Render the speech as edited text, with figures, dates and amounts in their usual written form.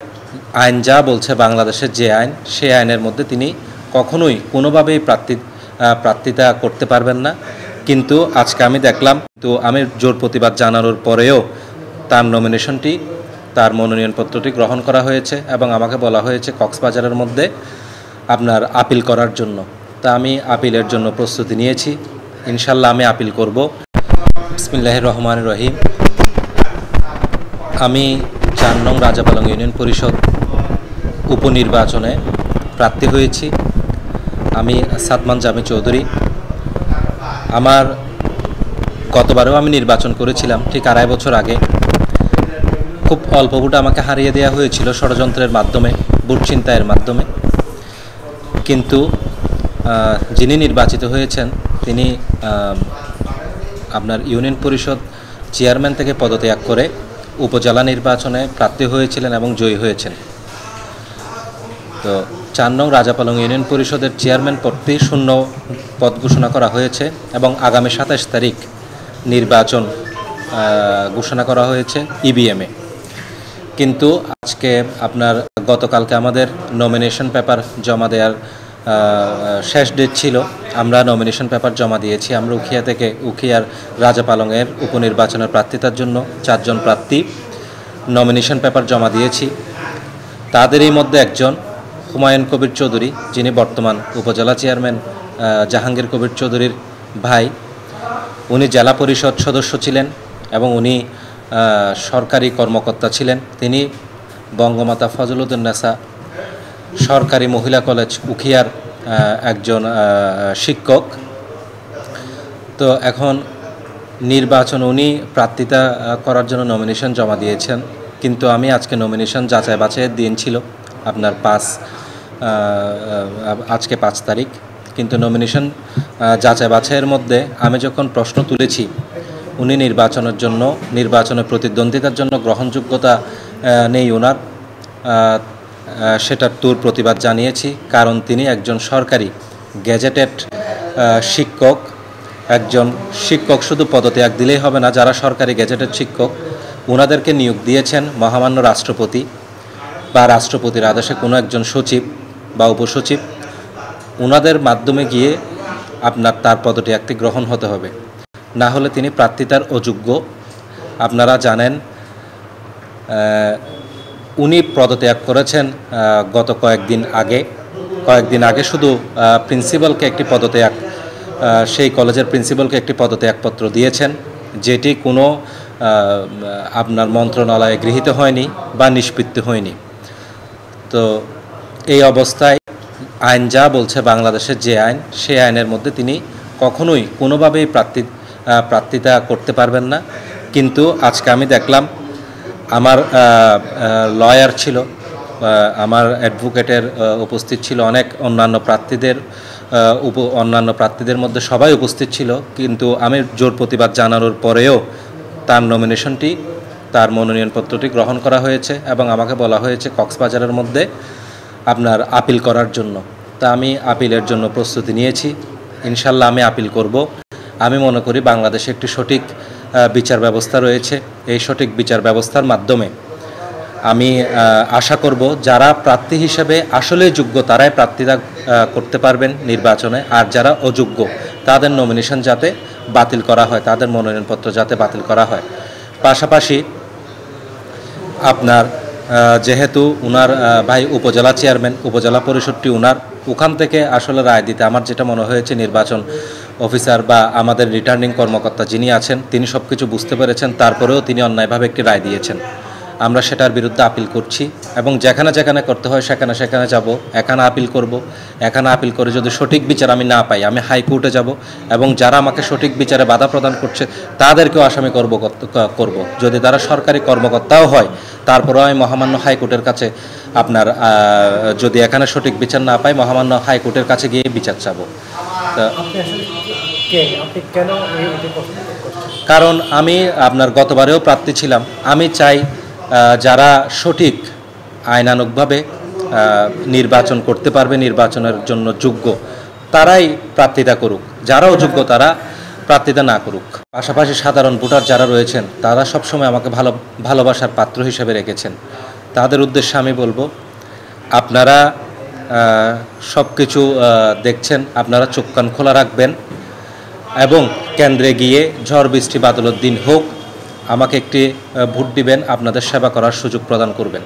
আইন যা বলছে, বাংলাদেশের যে আইন, সেই আইনের মধ্যে তিনি কখনোই কোনোভাবেই প্রার্থিতা করতে পারবেন না। কিন্তু আজকে আমি দেখলাম, তো আমি জোর প্রতিবাদ জানানোর পরেও তার তার মনোনয়নপত্রটি গ্রহণ করা হয়েছে এবং আমাকে বলা হয়েছে কক্সবাজারের মধ্যে আপনার আপিল করার জন্য। তা আমি আপিলের জন্য প্রস্তুতি নিয়েছি। ইনশাল্লাহ আমি আপিল করব। বিসমিল্লাহির রহমানির রহিম। আমি ৪ নং রাজাপালং ইউনিয়ন পরিষদ উপনির্বাচনে প্রার্থী হয়েছি। আমি সাদমান জামি চৌধুরী। আমার গতবারেও আমি নির্বাচন করেছিলাম ঠিক ২.৫ বছর আগে। খুব অল্প ভোটে আমাকে হারিয়ে দেওয়া হয়েছিল ষড়যন্ত্রের মাধ্যমে, ভোট ছিনতাইয়ের মাধ্যমে। কিন্তু যিনি নির্বাচিত হয়েছেন তিনি আপনার ইউনিয়ন পরিষদ চেয়ারম্যান থেকে পদত্যাগ করে উপজেলা নির্বাচনে প্রার্থী হয়েছিলেন এবং জয়ী হয়েছেন। তো ৪ নং রাজাপালং ইউনিয়ন পরিষদের চেয়ারম্যান পদটি শূন্য পদ ঘোষণা করা হয়েছে এবং আগামী ২৭ তারিখ নির্বাচন ঘোষণা করা হয়েছে ইভিএমে। কিন্তু আজকে আপনার গতকালকে আমাদের নমিনেশন পেপার জমা দেওয়ার শেষ ডেট ছিল। আমরা নমিনেশন পেপার জমা দিয়েছি। আমরা উখিয়ার রাজাপালংয়ের উপনির্বাচনের প্রার্থিতার জন্য ৪ জন প্রার্থী নমিনেশন পেপার জমা দিয়েছি। তাদেরই মধ্যে একজন হুমায়ুন কবির চৌধুরী, যিনি বর্তমান উপজেলা চেয়ারম্যান জাহাঙ্গীর কবির চৌধুরীর ভাই। উনি জেলা পরিষদ সদস্য ছিলেন এবং উনি সরকারি কর্মকর্তা ছিলেন। তিনি বঙ্গমাতা ফজলুদ্দিনেসা সরকারি মহিলা কলেজ উখিয়ার একজন শিক্ষক। তো এখন নির্বাচন উনি প্রার্থিতা করার জন্য নমিনেশন জমা দিয়েছেন। কিন্তু আমি আজকে নমিনেশন যাচাই বাছাইয়ের দিন ছিল আপনার আজকে ৫ তারিখ। কিন্তু নমিনেশন যাচাই বাছাইয়ের মধ্যে আমি যখন প্রশ্ন তুলেছি উনি নির্বাচনে প্রতিদ্বন্দ্বিতার জন্য গ্রহণযোগ্যতা নেই ওনার, সেটার প্রতিবাদ জানিয়েছি। কারণ তিনি একজন সরকারি গেজেটেড শিক্ষক। একজন শিক্ষক শুধু পদত্যাগ দিলেই হবে না, যারা সরকারি গেজেটেড শিক্ষক ওনাদেরকে নিয়োগ দিয়েছেন মহামান্য রাষ্ট্রপতি বা রাষ্ট্রপতির আদেশে কোনো একজন সচিব বা উপসচিব, ওনাদের মাধ্যমে গিয়ে তার পদত্যাগটি গ্রহণ হতে হবে, না হলে তিনি প্রার্থিতার অযোগ্য। আপনারা জানেন উনি পদত্যাগ করেছেন গত কয়েকদিন আগে শুধু প্রিন্সিপালকে একটি পদত্যাগ, সেই কলেজের প্রিন্সিপালকে একটি পদত্যাগপত্র দিয়েছেন, যেটি কোনো আপনার মন্ত্রণালয়ে গৃহীত হয়নি বা নিষ্পত্তি হয়নি। তো এই অবস্থায় আইন যা বলছে, বাংলাদেশের যে আইন, সেই আইনের মধ্যে তিনি কখনোই কোনোভাবেই প্রার্থিতা করতে পারবেন না। কিন্তু আজকে আমি দেখলাম আমার লয়ার ছিল, আমার অ্যাডভোকেটের উপস্থিত ছিল, অনেক অন্যান্য প্রার্থীদের মধ্যে সবাই উপস্থিত ছিল। কিন্তু আমি জোর প্রতিবাদ জানানোর পরেও তার মনোনয়নপত্রটি গ্রহণ করা হয়েছে এবং আমাকে বলা হয়েছে কক্সবাজারের মধ্যে আপনার আপিল করার জন্য। তা আমি আপিলের জন্য প্রস্তুতি নিয়েছি। ইনশাল্লাহ আমি আপিল করব। আমি মনে করি বাংলাদেশে একটি সঠিক বিচার ব্যবস্থা রয়েছে। এই সঠিক বিচার ব্যবস্থার মাধ্যমে আমি আশা করব যারা প্রার্থী হিসেবে আসলে যোগ্য তারাই প্রার্থিতা করতে পারবেন নির্বাচনে, আর যারা অযোগ্য তাদের নমিনেশন যাতে বাতিল করা হয়, তাদের মনোনয়নপত্র যাতে বাতিল করা হয়। পাশাপাশি আপনার যেহেতু উনার ভাই উপজেলা চেয়ারম্যান, উপজেলা পরিষদটি ওখান থেকে আসলে রায় দিতে আমার যেটা মনে হয়েছে, নির্বাচন অফিসার বা আমাদের রিটার্নিং কর্মকর্তা যিনি আছেন তিনি সব কিছু বুঝতে পেরেছেন, তারপরেও তিনি অন্যায়ভাবে একটি রায় দিয়েছেন। আমরা সেটার বিরুদ্ধে আপিল করছি এবং যেখানে করতে হয় সেখানে যাব। এখানে আপিল করব। এখানে আপিল করে যদি সঠিক বিচার আমি না পাই, আমি হাইকোর্টে যাব এবং যারা আমাকে সঠিক বিচারে বাধা প্রদান করছে তাদেরকেও আসামি করব। যদি তারা সরকারি কর্মকর্তাও হয়, তারপরেও আমি মহামান্য হাইকোর্টের কাছে যদি এখানে সঠিক বিচার না পাই, মহামান্য হাইকোর্টের কাছে গিয়ে বিচার চাবো। কারণ আমি গতবারেও প্রার্থী ছিলাম। আমি চাই যারা সঠিক আইনানুগভাবে নির্বাচন করতে পারবে, নির্বাচনের জন্য যোগ্য, তারাই প্রার্থিতা করুক। যারা অযোগ্য তারা প্রার্থিতা না করুক। পাশাপাশি সাধারণ ভোটার যারা রয়েছেন তারা সবসময় আমাকে ভালোবাসার পাত্র হিসেবে রেখেছেন। তাদের উদ্দেশ্যে আমি বলবো, আপনারা সব কিছু দেখছেন, আপনারা চোখ কান খোলা রাখবেন এবং কেন্দ্রে গিয়ে ঝড় বৃষ্টি বাদলের দিন হোক আমাকে একটি ভোট দিবেন, আপনাদের সেবা করার সুযোগ প্রদান করবেন।